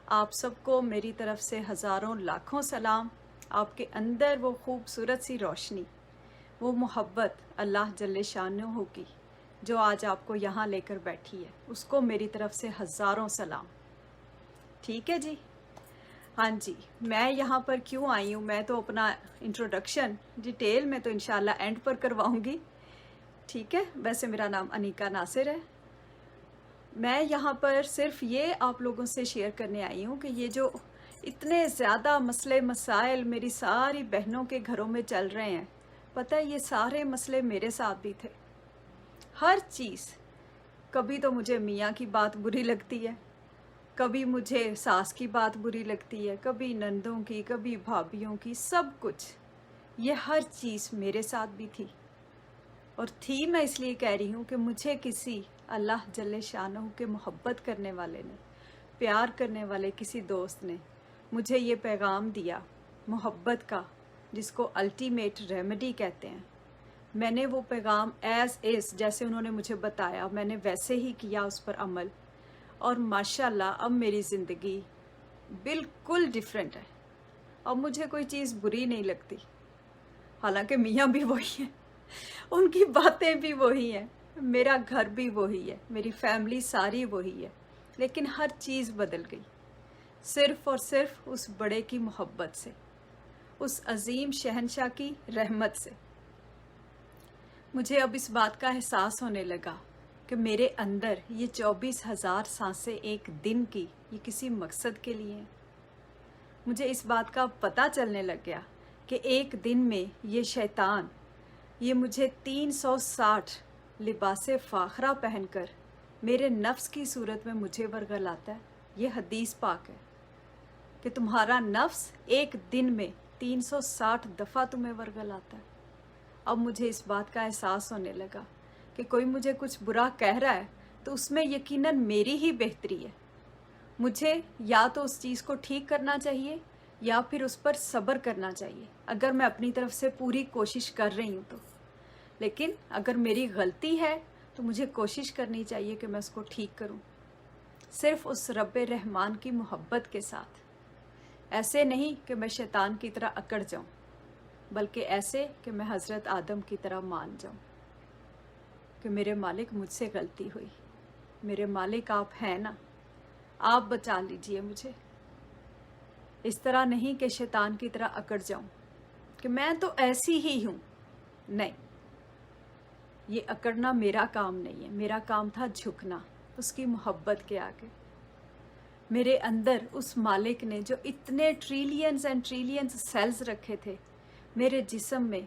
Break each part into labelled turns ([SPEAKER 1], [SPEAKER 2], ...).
[SPEAKER 1] آپ سب کو میری طرف سے ہزاروں لاکھوں سلام۔ آپ کے اندر وہ خوبصورت سی روشنی، وہ محبت اللہ جل شانہ کی جو آج آپ کو یہاں لے کر بیٹھی ہے، اس کو میری طرف سے ہزاروں سلام۔ ٹھیک ہے جی؟ ہاں جی، میں یہاں پر کیوں آئی ہوں؟ میں تو اپنا انٹروڈکشن ڈیٹیل میں تو انشاءاللہ اینڈ پر کرواؤں گی، ٹھیک ہے؟ ویسے میرا نام انیکا ناصر ہے۔ میں یہاں پر صرف یہ آپ لوگوں سے شیئر کرنے آئی ہوں کہ یہ جو اتنے زیادہ مسئلے مسائل میری ساری بہنوں کے گھروں میں چل رہے ہیں، پتہ ہے یہ سارے مسئلے میرے ساتھ بھی تھے۔ ہر چیز، کبھی تو مجھے میاں کی بات بری لگتی ہے، کبھی مجھے ساس کی بات بری لگتی ہے، کبھی نندوں کی، کبھی بھابھیوں کی، سب کچھ، یہ ہر چیز میرے ساتھ بھی تھی۔ اور تھی میں اس لیے کہہ رہی ہوں کہ مجھے کسی اللہ جل شانہ کے محبت کرنے والے نے، پیار کرنے والے کسی دوست نے مجھے یہ پیغام دیا محبت کا، جس کو الٹیمیٹ ریمیڈی کہتے ہیں۔ میں نے وہ پیغام ایز از جیسے انہوں نے مجھے بتایا، میں نے ویسے ہی کیا اس پر عمل، اور ماشاءاللہ اب میری زندگی بالکل ڈیفرنٹ ہے۔ اب مجھے کوئی چیز بری نہیں لگتی، حالانکہ میاں بھی وہی ہیں، ان کی باتیں بھی وہی ہیں، میرا گھر بھی وہی ہے، میری فیملی ساری وہی ہے، لیکن ہر چیز بدل گئی صرف اور صرف اس بڑے کی محبت سے، اس عظیم شہنشاہ کی رحمت سے۔ مجھے اب اس بات کا احساس ہونے لگا کہ میرے اندر یہ 24,000 سانسیں ایک دن کی، یہ کسی مقصد کے لیے ہیں۔ مجھے اس بات کا پتہ چلنے لگ گیا کہ ایک دن میں یہ شیطان، یہ مجھے 360 لباس فاخرہ پہن کر میرے نفس کی صورت میں مجھے ورگلاتا ہے۔ یہ حدیث پاک ہے کہ تمہارا نفس ایک دن میں 360 دفعہ تمہیں ورگلاتا ہے۔ اب مجھے اس بات کا احساس ہونے لگا کہ کوئی مجھے کچھ برا کہہ رہا ہے تو اس میں یقیناً میری ہی بہتری ہے۔ مجھے یا تو اس چیز کو ٹھیک کرنا چاہیے یا پھر اس پر صبر کرنا چاہیے، اگر میں اپنی طرف سے پوری کوشش کر رہی ہوں تو۔ لیکن اگر میری غلطی ہے تو مجھے کوشش کرنی چاہیے کہ میں اس کو ٹھیک کروں، صرف اس رب رحمان کی محبت کے ساتھ۔ ایسے نہیں کہ میں شیطان کی طرح اکڑ جاؤں، بلکہ ایسے کہ میں حضرت آدم کی طرح مان جاؤں کہ میرے مالک مجھ سے غلطی ہوئی، میرے مالک آپ ہیں نا، آپ بچا لیجئے مجھے۔ اس طرح نہیں کہ شیطان کی طرح اکڑ جاؤں کہ میں تو ایسی ہی ہوں، نہیں، یہ اکڑنا میرا کام نہیں ہے۔ میرا کام تھا جھکنا اس کی محبت کے آگے۔ میرے اندر اس مالک نے جو اتنے ٹریلینز اینڈ ٹریلینز سیلز رکھے تھے میرے جسم میں،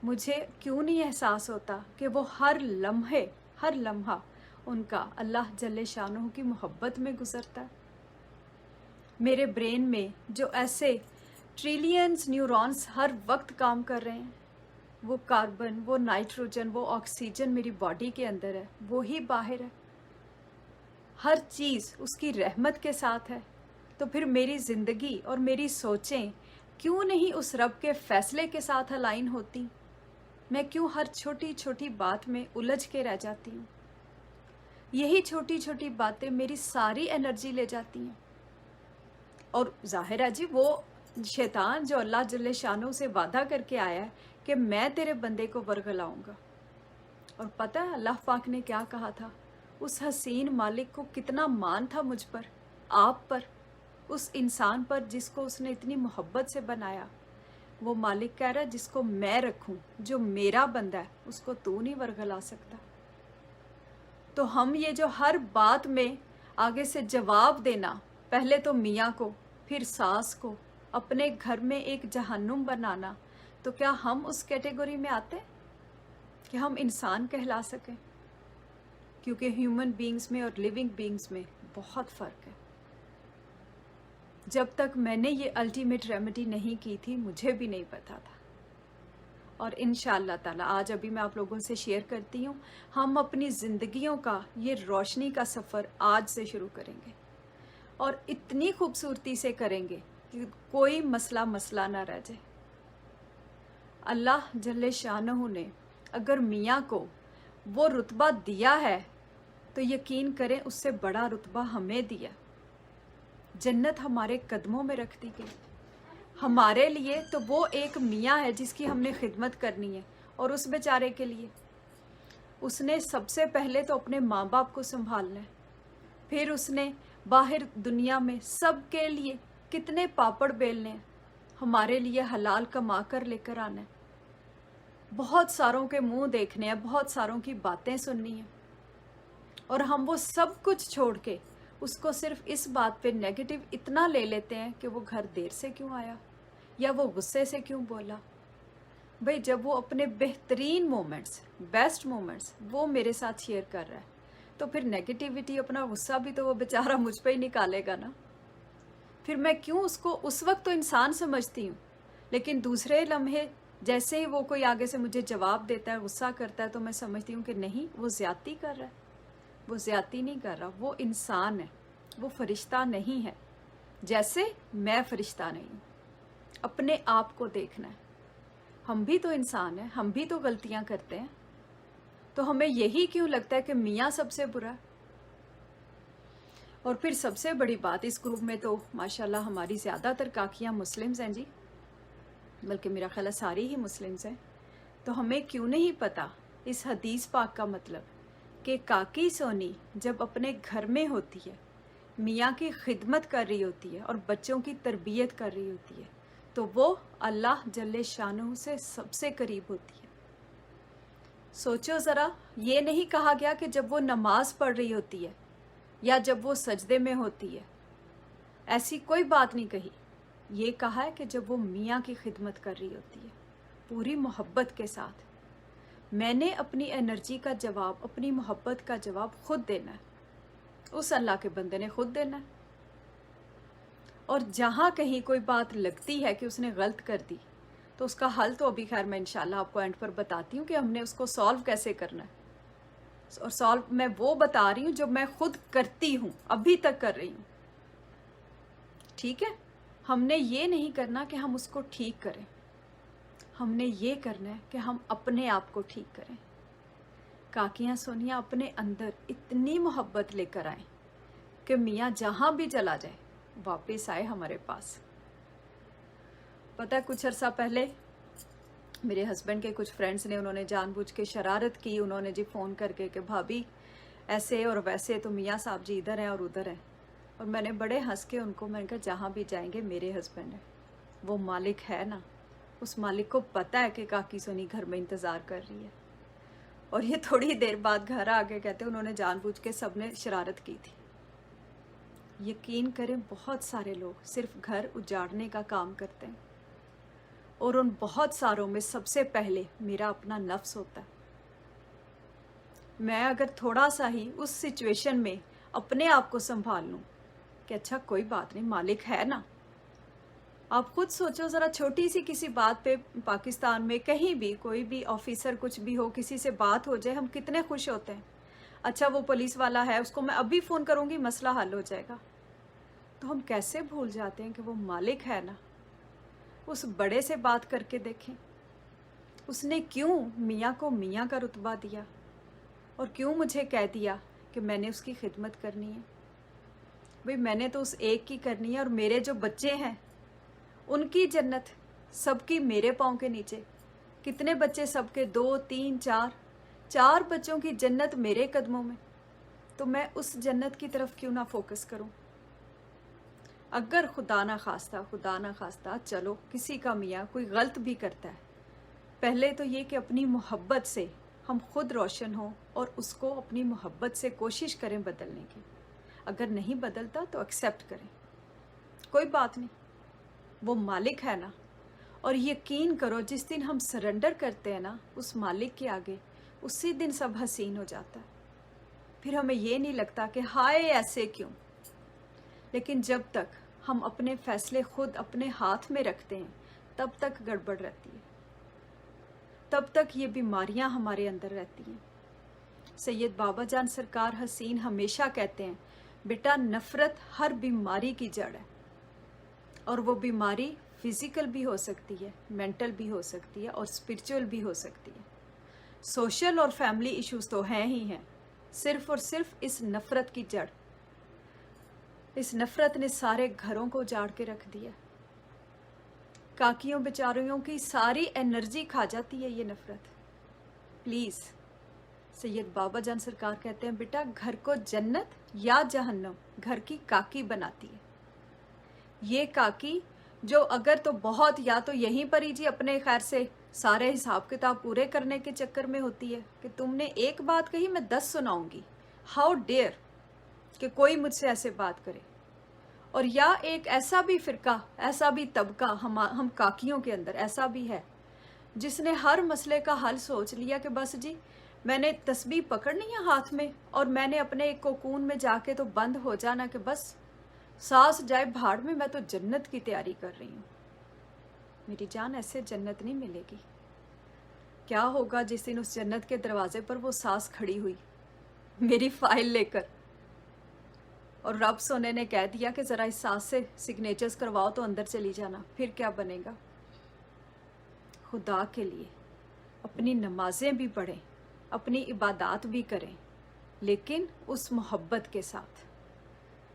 [SPEAKER 1] مجھے کیوں نہیں احساس ہوتا کہ وہ ہر لمحہ ان کا اللہ جل شانہ کی محبت میں گزرتا ہے۔ میرے برین میں جو ایسے ٹریلینز نیورونز ہر وقت کام کر رہے ہیں، وہ کاربن، وہ نائٹروجن، وہ آکسیجن میری باڈی کے اندر ہے، وہی باہر ہے، ہر چیز اس کی رحمت کے ساتھ ہے۔ تو پھر میری زندگی اور میری سوچیں کیوں نہیں اس رب کے فیصلے کے ساتھ الائن ہوتی؟ میں کیوں ہر چھوٹی چھوٹی بات میں الجھ کے رہ جاتی ہوں؟ یہی چھوٹی چھوٹی باتیں میری ساری انرجی لے جاتی ہیں۔ اور ظاہر ہے جی، وہ شیطان جو اللہ جل شانہ سے وعدہ کر کے آیا ہے کہ میں تیرے بندے کو ورگلاؤں گا، اور پتہ ہے اللہ پاک نے کیا کہا تھا؟ اس حسین مالک کو کتنا مان تھا مجھ پر، آپ پر، اس انسان پر جس کو اس نے اتنی محبت سے بنایا۔ وہ مالک کہہ رہا ہے جس کو میں رکھوں، جو میرا بندہ ہے، اس کو تو نہیں ورگلا سکتا۔ تو ہم یہ جو ہر بات میں آگے سے جواب دینا، پہلے تو میاں کو، پھر ساس کو، اپنے گھر میں ایک جہنم بنانا، تو کیا ہم اس کیٹیگری میں آتے ہیں کہ ہم انسان کہلا سکیں؟ کیونکہ ہیومن بینگز میں اور لیونگ بینگز میں بہت فرق ہے۔ جب تک میں نے یہ الٹیمیٹ ریمیڈی نہیں کی تھی، مجھے بھی نہیں پتا تھا۔ اور انشاءاللہ تعالی آج ابھی میں آپ لوگوں سے شیئر کرتی ہوں، ہم اپنی زندگیوں کا یہ روشنی کا سفر آج سے شروع کریں گے، اور اتنی خوبصورتی سے کریں گے کہ کوئی مسئلہ نہ رہ جائے۔ اللہ جل شانہ نے اگر میاں کو وہ رتبہ دیا ہے تو یقین کریں اس سے بڑا رتبہ ہمیں دیا۔ जन्नत हमारे कदमों में रख दी गई। हमारे लिए तो वो एक मियाँ है जिसकी हमने खिदमत करनी है, और उस बेचारे के लिए उसने सबसे पहले तो अपने माँ बाप को संभालना है, फिर उसने बाहर दुनिया में सबके लिए कितने पापड़ बेलने हैं, हमारे लिए हलाल कमा कर लेकर आना है, बहुत सारों के मुंह देखने हैं, बहुत सारों की बातें सुननी है, और हम वो सब कुछ छोड़ के उसको सिर्फ इस बात पे नेगेटिव इतना ले लेते हैं कि वो घर देर से क्यों आया या वो गुस्से से क्यों बोला। भाई जब वो अपने बेहतरीन मोमेंट्स, बेस्ट मोमेंट्स वो मेरे साथ शेयर कर रहा है, तो फिर नेगेटिविटी, अपना गुस्सा भी तो वो बेचारा मुझ पे ही निकालेगा ना। फिर मैं क्यों उसको, उस वक्त तो इंसान समझती हूँ, लेकिन दूसरे लम्हे जैसे ही वो कोई आगे से मुझे जवाब देता है, गुस्सा करता है, तो मैं समझती हूँ कि नहीं, वो ज्यादती कर रहा है। वो ज्यादती नहीं कर रहा, वो इंसान है, वो फरिश्ता नहीं है, जैसे मैं फरिश्ता नहीं हूँ। अपने आप को देखना है, हम भी तो इंसान हैं, हम भी तो गलतियां करते हैं, तो हमें यही क्यों लगता है कि मियाँ सबसे बुरा। और फिर सबसे बड़ी बात, इस ग्रुप में तो माशाल्लाह हमारी ज़्यादातर काकियाँ मुस्लिम्स हैं जी, बल्कि मेरा ख्याल है सारी ही मुस्लिम्स हैं। तो हमें क्यों नहीं पता इस हदीस पाक का मतलब कि काकी सोनी जब अपने घर में होती है, मियाँ की खिदमत कर रही होती है और बच्चों की तरबियत कर रही होती है, तो वो अल्लाह जल्ले शानहू से सबसे करीब होती है। सोचो ज़रा, ये नहीं कहा गया कि जब वो नमाज पढ़ रही होती है या जब वो सजदे में होती है, ऐसी कोई बात नहीं कही। ये कहा है कि जब वो मियाँ की खिदमत कर रही होती है पूरी मोहब्बत के साथ। मैंने अपनी एनर्जी का जवाब, अपनी मोहब्बत का जवाब खुद देना है, उस अल्लाह के बंदे ने खुद देना है। और जहाँ कहीं कोई बात लगती है कि उसने गलत कर दी, तो उसका हल तो अभी खैर मैं इंशाल्लाह आपको एंड पर बताती हूँ कि हमने उसको सॉल्व कैसे करना है। और सॉल्व मैं वो बता रही हूँ जो मैं खुद करती हूँ, अभी तक कर रही हूँ, ठीक है। हमने ये नहीं करना कि हम उसको ठीक करें, हमने ये करना है कि हम अपने आप को ठीक करें। काकियाँ सोनिया अपने अंदर इतनी मोहब्बत लेकर आए कि मियाँ जहाँ भी चला जाए वापस आए हमारे पास। पता है, कुछ अर्सा पहले मेरे हस्बैंड के कुछ फ्रेंड्स ने, उन्होंने जानबूझ के शरारत की, उन्होंने जी फ़ोन करके कि भाभी ऐसे और वैसे, तो मियाँ साहब जी इधर हैं और उधर हैं। और मैंने बड़े हंस के उनको, मैंने कहा जहाँ भी जाएंगे मेरे हस्बैंड है, वो मालिक है ना, उस मालिक को पता है कि काकी सोनी घर में इंतज़ार कर रही है। और ये थोड़ी देर बाद घर आ गए, कहते उन्होंने जानबूझ के सबने शरारत की थी। यकीन करें, बहुत सारे लोग सिर्फ घर उजाड़ने का काम करते हैं, और उन बहुत सारों में सबसे पहले मेरा अपना नफ्स होता है। मैं अगर थोड़ा सा ही उस सिचुएशन में अपने आप को संभाल लूं कि अच्छा कोई बात नहीं, मालिक है ना। आप खुद सोचो ज़रा, छोटी सी किसी बात पे पाकिस्तान में कहीं भी कोई भी ऑफिसर कुछ भी हो, किसी से बात हो जाए, हम कितने खुश होते हैं। अच्छा वो पुलिस वाला है, उसको मैं अभी फ़ोन करूँगी, मसला हल हो जाएगा। तो हम कैसे भूल जाते हैं कि वो मालिक है ना। उस बड़े से बात करके देखें, उसने क्यों मियाँ को मियाँ का रुतबा दिया, और क्यों मुझे कह दिया कि मैंने उसकी खिदमत करनी है। भाई मैंने तो उस एक की करनी है, और मेरे जो बच्चे हैं उनकी जन्नत सबकी मेरे पाँव के नीचे। कितने बच्चे, सबके 2 3 4 बच्चों की जन्नत मेरे कदमों में, तो मैं उस जन्नत की तरफ क्यों ना फोकस करूं। अगर खुदा ना खास्ता चलो किसी का मियाँ कोई गलत भी करता है, पहले तो ये कि अपनी मोहब्बत से हम खुद रोशन हों और उसको अपनी मोहब्बत से कोशिश करें बदलने की। अगर नहीं बदलता तो एक्सेप्ट करें, कोई बात नहीं, वो मालिक है ना। और यकीन करो, जिस दिन हम सरेंडर करते हैं ना उस मालिक के आगे, उसी दिन सब हसीन हो जाता है। फिर हमें ये नहीं लगता कि हाय ऐसे क्यों। लेकिन जब तक हम अपने फैसले खुद अपने हाथ में रखते हैं, तब तक गड़बड़ रहती है, तब तक ये बीमारियां हमारे अंदर रहती हैं। सैयद बाबा जान सरकार हसीन हमेशा कहते हैं, बेटा नफ़रत हर बीमारी की जड़ है, और वो बीमारी फिजिकल भी हो सकती है, मेंटल भी हो सकती है, और स्पिरिचुअल भी हो सकती है। सोशल और फैमिली इश्यूज तो हैं ही हैं, सिर्फ और सिर्फ इस नफ़रत की जड़। इस नफ़रत ने सारे घरों को उजाड़ के रख दिया। काकियों बेचारियों की सारी एनर्जी खा जाती है ये नफ़रत। प्लीज़, सैयद बाबा जान सरकार कहते हैं, बेटा घर को जन्नत या जहन्नम घर की काकी बनाती है। ये काकी जो अगर तो बहुत या तो यहीं पर ही जी अपने खैर से सारे हिसाब किताब पूरे करने के चक्कर में होती है कि तुमने एक बात कही मैं 10 सुनाऊंगी, हाउ डेयर कि कोई मुझसे ऐसे बात करे। और या एक ऐसा भी फिरका, ऐसा भी तबका हम काकियों के अंदर ऐसा भी है जिसने हर मसले का हल सोच लिया कि बस जी मैंने तस्बीह पकड़नी है हाथ में और मैंने अपने एक कोकून में जाके तो बंद हो जाना कि बस सांस जाए भाड़ में, मैं तो जन्नत की तैयारी कर रही हूँ। मेरी जान, ऐसे जन्नत नहीं मिलेगी। क्या होगा जिस दिन उस जन्नत के दरवाजे पर वो सांस खड़ी हुई मेरी फाइल लेकर और रब सोने ने कह दिया कि ज़रा इस सांस से सिग्नेचर्स करवाओ तो अंदर चली जाना, फिर क्या बनेगा? खुदा के लिए अपनी नमाजें भी पढ़ें, अपनी इबादत भी करें, लेकिन उस मोहब्बत के साथ।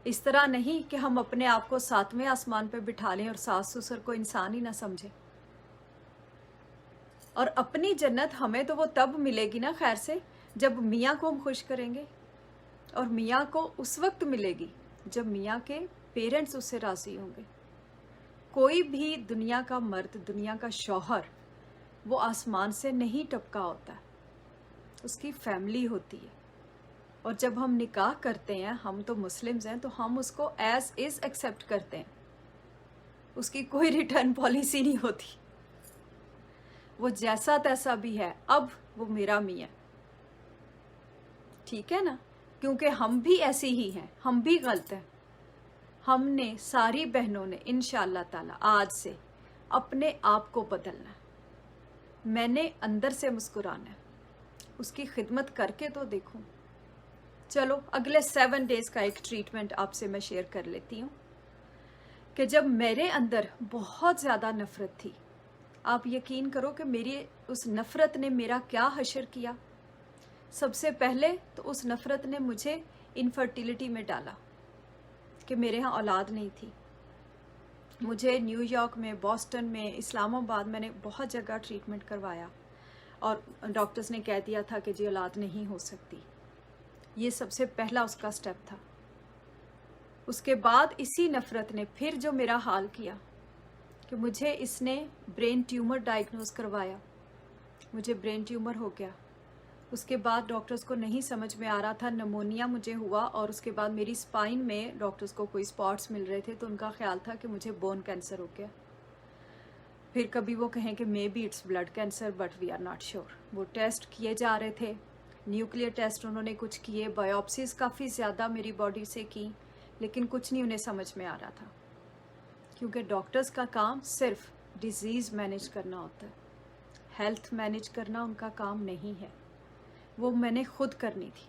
[SPEAKER 1] इस तरह नहीं कि हम अपने आप को 7वें आसमान पे बिठा लें और सास ससुर को इंसान ही ना समझें। और अपनी जन्नत हमें तो वो तब मिलेगी ना खैर से जब मियाँ को हम खुश करेंगे, और मियाँ को उस वक्त मिलेगी जब मियाँ के पेरेंट्स उससे राज़ी होंगे। कोई भी दुनिया का मर्द, दुनिया का शौहर वो आसमान से नहीं टपका होता, उसकी फैमिली होती है। और जब हम निकाह करते हैं, हम तो मुस्लिम्स हैं, तो हम उसको एज इज़ एक्सेप्ट करते हैं, उसकी कोई रिटर्न पॉलिसी नहीं होती। वो जैसा तैसा भी है, अब वो मेरा मियाँ, ठीक है ना? क्योंकि हम भी ऐसी ही हैं, हम भी गलत हैं। हमने सारी बहनों ने इंशाअल्लाह ताला आज से अपने आप को बदलना है। मैंने अंदर से मुस्कुराना है, उसकी खिदमत करके तो देखूं। चलो अगले 7 डेज़ का एक ट्रीटमेंट आपसे मैं शेयर कर लेती हूँ कि जब मेरे अंदर बहुत ज़्यादा नफ़रत थी, आप यकीन करो कि मेरी उस नफ़रत ने मेरा क्या हशर किया। सबसे पहले तो उस नफ़रत ने मुझे इनफर्टिलिटी में डाला कि मेरे यहाँ औलाद नहीं थी। मुझे न्यूयॉर्क में, बॉस्टन में, इस्लामाबाद, मैंने बहुत जगह ट्रीटमेंट करवाया और डॉक्टर्स ने कह दिया था कि जी औलाद नहीं हो सकती। ये सबसे पहला उसका स्टेप था। उसके बाद इसी नफ़रत ने फिर जो मेरा हाल किया कि मुझे इसने ब्रेन ट्यूमर डायग्नोज करवाया, मुझे ब्रेन ट्यूमर हो गया। उसके बाद डॉक्टर्स को नहीं समझ में आ रहा था, निमोनिया मुझे हुआ और उसके बाद मेरी स्पाइन में डॉक्टर्स को कोई स्पॉट्स मिल रहे थे तो उनका ख्याल था कि मुझे बोन कैंसर हो गया। फिर कभी वो कहें कि maybe it's blood cancer, but we are not sure. वो टेस्ट किए जा रहे थे, न्यूक्लियर टेस्ट उन्होंने कुछ किए, बायोप्सीज काफ़ी ज़्यादा मेरी बॉडी से की, लेकिन कुछ नहीं उन्हें समझ में आ रहा था, क्योंकि डॉक्टर्स का काम सिर्फ डिजीज़ मैनेज करना होता है, हेल्थ मैनेज करना उनका काम नहीं है। वो मैंने खुद करनी थी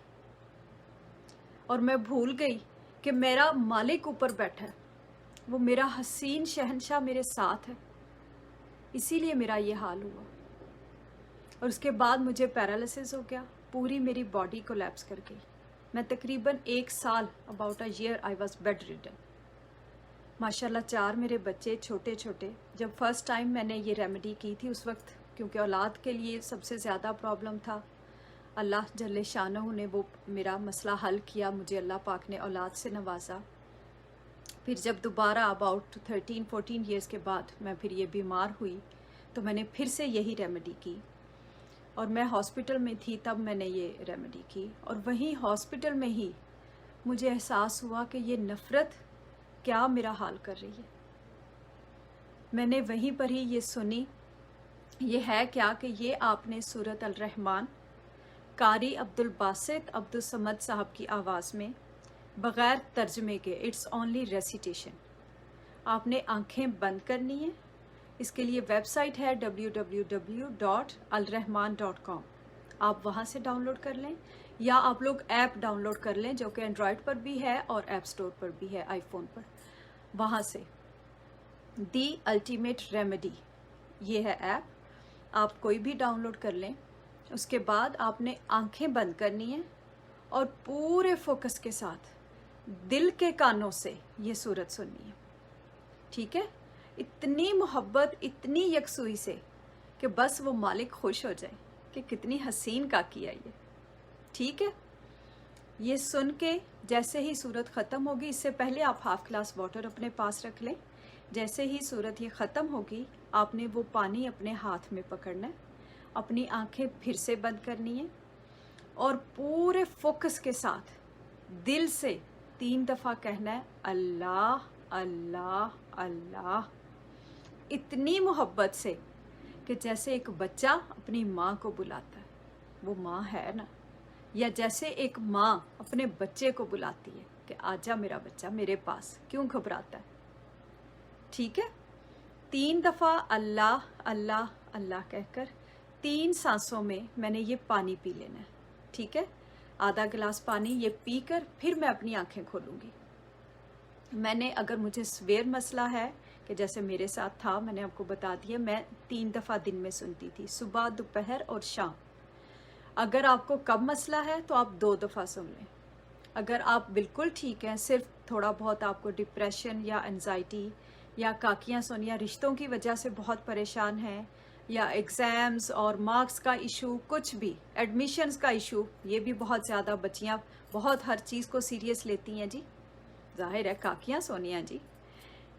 [SPEAKER 1] और मैं भूल गई कि मेरा मालिक ऊपर बैठा है, वो मेरा हसीन शहंशाह मेरे साथ है, इसीलिए मेरा ये हाल हुआ। और उसके बाद मुझे पैरालिसिस हो गया, पूरी मेरी बॉडी कोलैप्स कर गई। मैं तकरीबन 1 साल, about a year I was bed ridden. माशाल्लाह 4 मेरे बच्चे छोटे छोटे। जब फर्स्ट टाइम मैंने ये रेमेडी की थी उस वक्त, क्योंकि औलाद के लिए सबसे ज़्यादा प्रॉब्लम था, अल्लाह जल्ले शानहू ने वो मेरा मसला हल किया, मुझे अल्लाह पाक ने औलाद से नवाजा। फिर जब दोबारा अबाउट 13-14 ईयर्स के बाद मैं फिर ये बीमार हुई तो मैंने फिर से यही रेमेडी की और मैं हॉस्पिटल में थी तब मैंने ये रेमेडी की। और वहीं हॉस्पिटल में ही मुझे एहसास हुआ कि ये नफ़रत क्या मेरा हाल कर रही है। मैंने वहीं पर ही ये सुनी, ये है क्या कि ये आपने सूरत अल रहमान कारी अब्दुल बासित अब्दुल समद साहब की आवाज़ में बग़ैर तर्जमे के, इट्स ओनली रेसिटेशन, आपने आंखें बंद करनी है। इसके लिए वेबसाइट है www.alrahman.com, आप वहाँ से डाउनलोड कर लें या आप लोग ऐप डाउनलोड कर लें जो कि एंड्रॉयड पर भी है और ऐप स्टोर पर भी है, आईफोन पर। वहाँ से दी अल्टीमेट रेमेडी ये है ऐप, आप कोई भी डाउनलोड कर लें। उसके बाद आपने आंखें बंद करनी है और पूरे फोकस के साथ दिल के कानों से ये सूरत सुननी है, ठीक है? इतनी मोहब्बत, इतनी यकसुई से कि बस वो मालिक खुश हो जाए कि कितनी हसीन का किया ये, ठीक है? ये सुन के जैसे ही सूरत ख़त्म होगी, इससे पहले आप हाफ ग्लास वाटर अपने पास रख लें। जैसे ही सूरत ये ख़त्म होगी, आपने वो पानी अपने हाथ में पकड़ना है, अपनी आंखें फिर से बंद करनी है और पूरे फोकस के साथ दिल से 3 दफ़ा कहना है अल्लाह अल्लाह अल्लाह, इतनी मोहब्बत से कि जैसे एक बच्चा अपनी माँ को बुलाता है, वो माँ है ना, या जैसे एक माँ अपने बच्चे को बुलाती है कि आजा मेरा बच्चा मेरे पास, क्यों घबराता है, ठीक है? 3 दफ़ा अल्लाह अल्लाह अल्लाह कहकर 3 सांसों में मैंने ये पानी पी लेना है, ठीक है? आधा गिलास पानी ये पीकर फिर मैं अपनी आंखें खोलूँगी। मैंने, अगर मुझे सवेर मसला है कि जैसे मेरे साथ था, मैंने आपको बता दिया, मैं 3 दफ़ा दिन में सुनती थी, सुबह, दोपहर और शाम। अगर आपको कब मसला है तो आप 2 दफ़ा सुन लें। अगर आप बिल्कुल ठीक हैं, सिर्फ थोड़ा बहुत आपको डिप्रेशन या एंजाइटी या काकियाँ सोनिया रिश्तों की वजह से बहुत परेशान हैं, या एग्ज़ाम्स और मार्क्स का इशू, कुछ भी, एडमिशन्स का इशू, ये भी बहुत ज़्यादा, बच्चियाँ बहुत हर चीज़ को सीरियस लेती हैं जी, जाहिर है काकियाँ सोनिया जी,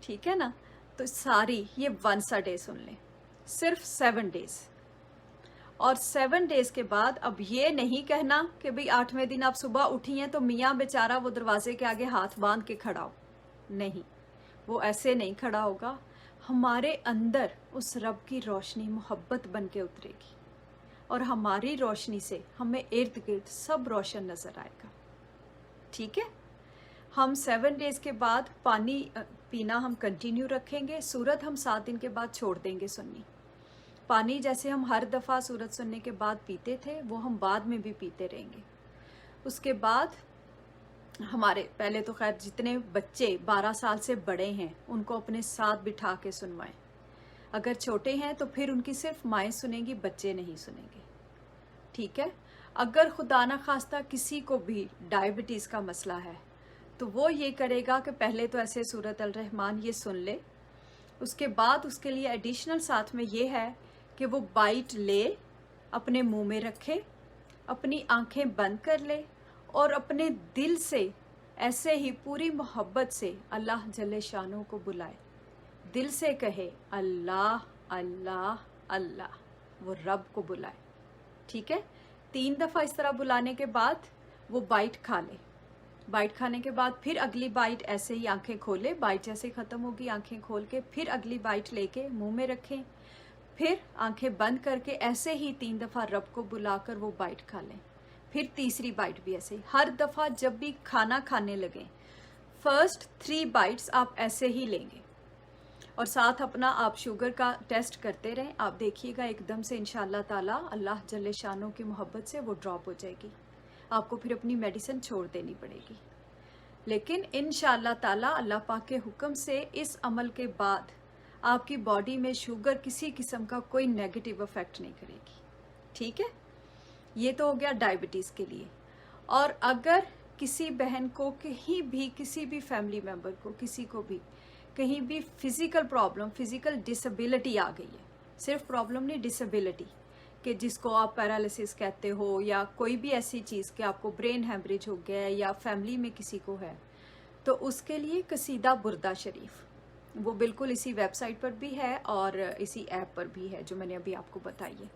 [SPEAKER 1] ठीक है ना? तो सारी ये वंस अ डे सुन लें, सिर्फ 7 डेज़। और 7 डेज़ के बाद अब ये नहीं कहना कि भाई 8वें दिन आप सुबह उठी हैं तो मियाँ बेचारा वो दरवाजे के आगे हाथ बांध के खड़ा हो, नहीं, वो ऐसे नहीं खड़ा होगा। हमारे अंदर उस रब की रोशनी मोहब्बत बन के उतरेगी और हमारी रोशनी से हमें इर्द गिर्द सब रोशन नज़र आएगा, ठीक है? हम 7 डेज़ के बाद पानी पीना हम कंटिन्यू रखेंगे। सूरत हम 7 दिन के बाद छोड़ देंगे सुननी। पानी जैसे हम हर दफ़ा सूरत सुनने के बाद पीते थे, वो हम बाद में भी पीते रहेंगे। उसके बाद हमारे, पहले तो खैर जितने बच्चे 12 साल से बड़े हैं उनको अपने साथ बिठा के सुनवाएं। अगर छोटे हैं तो फिर उनकी सिर्फ माएँ सुनेंगी, बच्चे नहीं सुनेंगे, ठीक है? अगर खुदा ना खास्ता किसी को भी डायबिटीज़ का मसला है तो वो ये करेगा कि पहले तो ऐसे सूरत अल रहमान ये सुन ले, उसके बाद उसके लिए एडिशनल साथ में ये है कि वो बाइट ले, अपने मुंह में रखे, अपनी आंखें बंद कर ले और अपने दिल से ऐसे ही पूरी मोहब्बत से अल्लाह जल्ले शानों को बुलाए, दिल से कहे अल्लाह अल्लाह अल्लाह, वो रब को बुलाए, ठीक है? 3 दफ़ा इस तरह बुलाने के बाद वो बाइट खा ले। बाइट खाने के बाद फिर अगली बाइट ऐसे ही आंखें खोले, बाइट जैसे ही ख़त्म होगी आंखें खोल के फिर अगली बाइट लेके मुंह में रखें, फिर आंखें बंद करके ऐसे ही 3 दफ़ा रब को बुलाकर वो बाइट खा लें। फिर तीसरी बाइट भी ऐसे ही। हर दफ़ा जब भी खाना खाने लगें, फर्स्ट 3 बाइट्स आप ऐसे ही लेंगे और साथ अपना आप शुगर का टेस्ट करते रहें। आप देखिएगा एकदम से इंशाअल्लाह ताला अल्लाह जल्ले शानों की मोहब्बत से वो ड्रॉप हो जाएगी। आपको फिर अपनी मेडिसिन छोड़ देनी पड़ेगी, लेकिन इंशाअल्लाह ताला अल्लाह पाक के हुक्म से इस अमल के बाद आपकी बॉडी में शुगर किसी किस्म का कोई नेगेटिव इफेक्ट नहीं करेगी, ठीक है? ये तो हो गया डायबिटीज़ के लिए। और अगर किसी बहन को कहीं भी, किसी भी फैमिली मेम्बर को, किसी को भी कहीं भी फिज़िकल प्रॉब्लम, फिज़िकल डिसेबिलिटी आ गई है, सिर्फ प्रॉब्लम नहीं, डिसेबिलिटी, कि जिसको आप पैरालिसिस कहते हो या कोई भी ऐसी चीज़ कि आपको ब्रेन हैमरेज हो गया है या फैमिली में किसी को है, तो उसके लिए कसीदा बुर्दा शरीफ, वो बिल्कुल इसी वेबसाइट पर भी है और इसी ऐप पर भी है जो मैंने अभी आपको बताई है,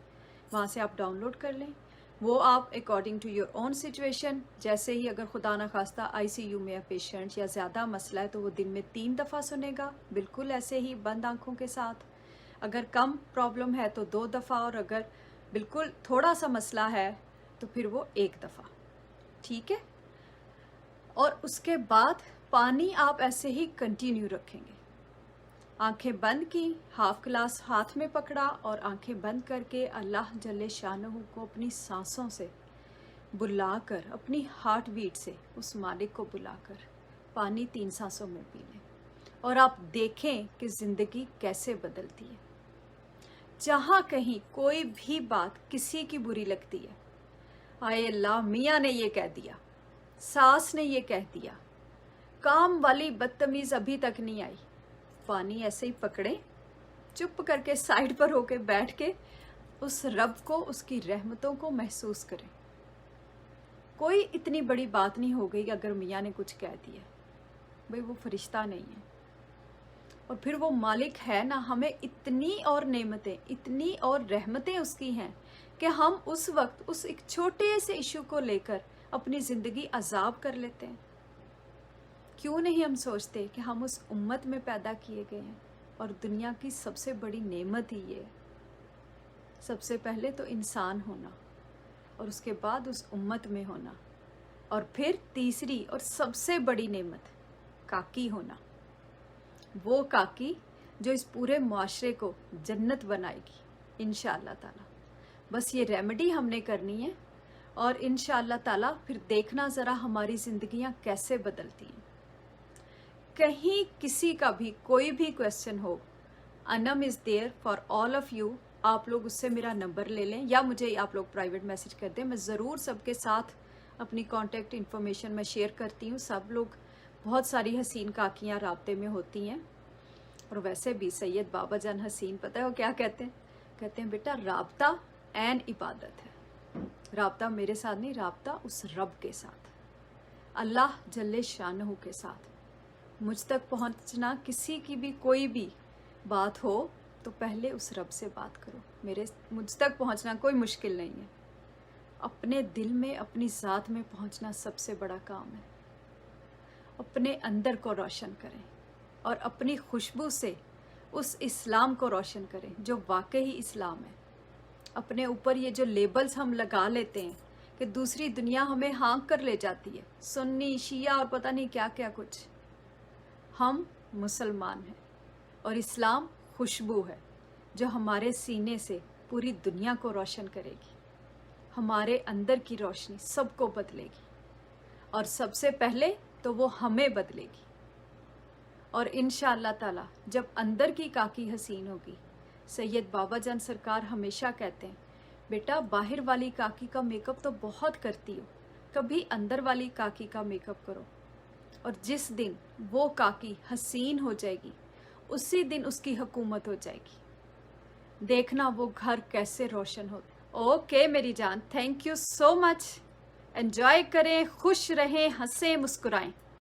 [SPEAKER 1] वहाँ से आप डाउनलोड कर लें। वो आप according to your own situation, जैसे ही अगर खुदा ना खास्ता ICU में है पेशेंट या ज़्यादा मसला है तो वो दिन में 3 दफ़ा सुनेगा, बिल्कुल ऐसे ही बंद आँखों के साथ। अगर कम प्रॉब्लम है तो 2 दफ़ा, और अगर बिल्कुल थोड़ा सा मसला है तो फिर वो 1 दफ़ा, ठीक है? और उसके बाद पानी आप ऐसे ही कंटिन्यू रखेंगे। आंखें बंद की, हाफ गिलास हाथ में पकड़ा और आंखें बंद करके अल्लाह जल्ले शानहू को अपनी सांसों से बुलाकर, अपनी हार्ट बीट से उस मालिक को बुलाकर पानी 3 सांसों में पी लें और आप देखें कि ज़िंदगी कैसे बदलती है। जहाँ कहीं कोई भी बात किसी की बुरी लगती है, आए अल्लाह मियाँ ने ये कह दिया, सास ने ये कह दिया, काम वाली बदतमीज अभी तक नहीं आई। पानी ऐसे ही पकड़े, चुप करके साइड पर होके बैठ के उस रब को, उसकी रहमतों को महसूस करें। कोई इतनी बड़ी बात नहीं हो गई अगर मियाँ ने कुछ कह दिया, भाई वो फरिश्ता नहीं है। और फिर वो मालिक है ना, हमें इतनी और नेमतें, इतनी और रहमतें उसकी हैं कि हम उस वक्त उस एक छोटे से इशू को लेकर अपनी ज़िंदगी अजाब कर लेते हैं। क्यों नहीं हम सोचते कि हम उस उम्मत में पैदा किए गए हैं और दुनिया की सबसे बड़ी नेमत ही ये है। सबसे पहले तो इंसान होना, और उसके बाद उस उम्मत में होना, और फिर तीसरी और सबसे बड़ी नेमत काकी होना। वो काकी जो इस पूरे मुआशरे को जन्नत बनाएगी इंशाअल्लाह ताला। बस ये रेमेडी हमने करनी है, और इंशाअल्लाह ताला फिर देखना ज़रा हमारी ज़िंदगियाँ कैसे बदलती हैं। कहीं किसी का भी कोई भी क्वेश्चन हो, Anam is there for all of you. आप लोग उससे मेरा नंबर ले लें या मुझे आप लोग प्राइवेट मैसेज कर दें। मैं ज़रूर सबके साथ अपनी कॉन्टैक्ट इन्फॉर्मेशन मैं शेयर करती हूँ। सब लोग, बहुत सारी हसीन काकियाँ राब्ते में होती हैं। और वैसे भी सैयद बाबा जान हसीन, पता है वो क्या कहते हैं? कहते हैं बेटा राब्ता एन इबादत है। राब्ता मेरे साथ नहीं, राब्ता उस रब के साथ, अल्लाह जल्ले शानहू के साथ। मुझ तक पहुँचना, किसी की भी कोई भी बात हो तो पहले उस रब से बात करो। मुझ तक पहुँचना कोई मुश्किल नहीं है। अपने दिल में, अपनी ज़ात में पहुँचना सबसे बड़ा काम है। अपने अंदर को रोशन करें और अपनी खुशबू से उस इस्लाम को रोशन करें जो वाकई ही इस्लाम है। अपने ऊपर ये जो लेबल्स हम लगा लेते हैं कि दूसरी दुनिया हमें हाँक कर ले जाती है, सुन्नी, शिया और पता नहीं क्या क्या कुछ। हम मुसलमान हैं और इस्लाम खुशबू है जो हमारे सीने से पूरी दुनिया को रोशन करेगी। हमारे अंदर की रोशनी सबको बदलेगी, और सबसे पहले तो वो हमें बदलेगी। और इंशाअल्लाह ताला जब अंदर की काकी हसीन होगी, सैयद बाबा जान सरकार हमेशा कहते हैं, बेटा बाहर वाली काकी का मेकअप तो बहुत करती हो, कभी अंदर वाली काकी का मेकअप करो। और जिस दिन वो काकी हसीन हो जाएगी, उसी दिन उसकी हुकूमत हो जाएगी। देखना वो घर कैसे रोशन होता। ओके मेरी जान, thank you so much. Enjoy करें, खुश रहें, हंसें, मुस्कुराएं।